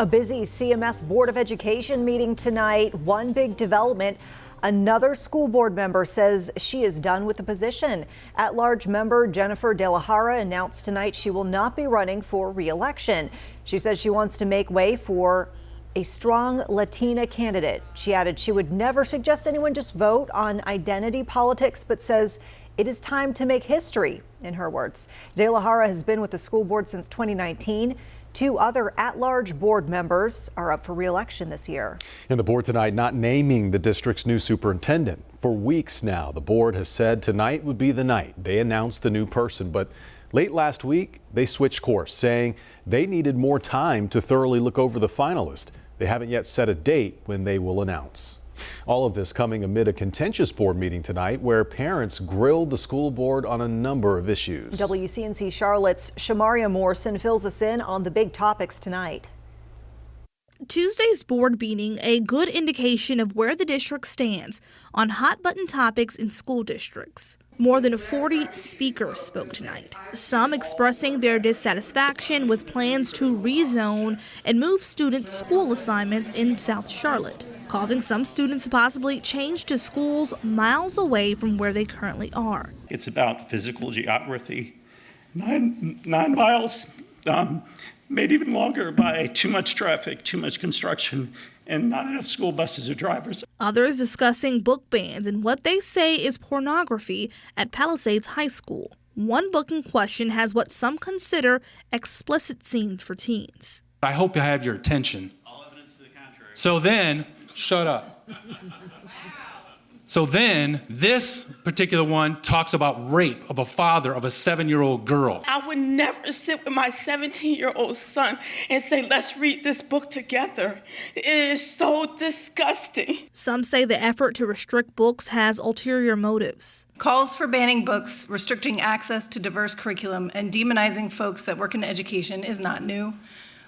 A busy CMS Board of Education meeting tonight. One big development. Another school board member says she is done with the position. At-large member Jennifer De La Jara announced tonight she will not be running for re-election. She says she wants to make way for a strong Latina candidate. She added she would never suggest anyone just vote on identity politics, but says it is time to make history, in her words. De La Jara has been with the school board since 2019. Two other at-large board members are up for re-election this year. And the board tonight not naming the district's new superintendent. For weeks now, the board has said tonight would be the night they announced the new person. But late last week, they switched course, saying they needed more time to thoroughly look over the finalist. They haven't yet set a date when they will announce. All of this coming amid a contentious board meeting tonight where parents grilled the school board on a number of issues. WCNC Charlotte's Shamaria Morrison fills us in on the big topics tonight. Tuesday's board meeting a good indication of where the district stands on hot-button topics in school districts. More than 40 speakers spoke tonight, some expressing their dissatisfaction with plans to rezone and move students' school assignments in South Charlotte, causing some students to possibly change to schools miles away from where they currently are. It's about physical geography. 9 miles, made even longer by too much traffic, too much construction, and not enough school buses or drivers. Others discussing book bans and what they say is pornography at Palisades High School. One book in question has what some consider explicit scenes for teens. I hope I have your attention. All evidence to the contrary. So then, shut up. So then, this particular one talks about rape of a father of a 7-year-old girl. I would never sit with my 17-year-old son and say, let's read this book together. It is so disgusting. Some say the effort to restrict books has ulterior motives. Calls for banning books, restricting access to diverse curriculum, and demonizing folks that work in education is not new.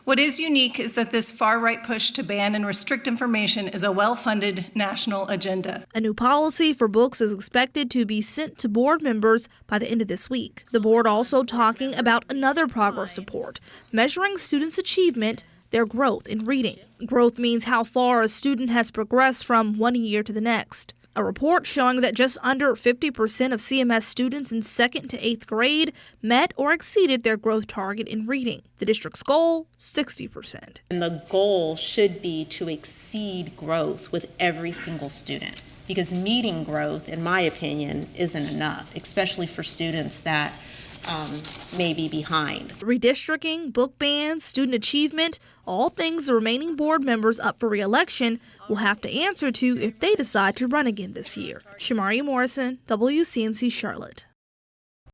What is unique is that this far-right push to ban and restrict information is a well-funded national agenda. A new policy for books is expected to be sent to board members by the end of this week. The board also talking about another progress report, measuring students' achievement, their growth in reading. Growth means how far a student has progressed from one year to the next. A report showing that just under 50% of CMS students in 2nd to 8th grade met or exceeded their growth target in reading. The district's goal, 60%. And the goal should be to exceed growth with every single student, because meeting growth, in my opinion, isn't enough, especially for students that may be behind. Redistricting, book bans, student achievement, all things the remaining board members up for re-election will have to answer to if they decide to run again this year. Shamaria Morrison, WCNC Charlotte.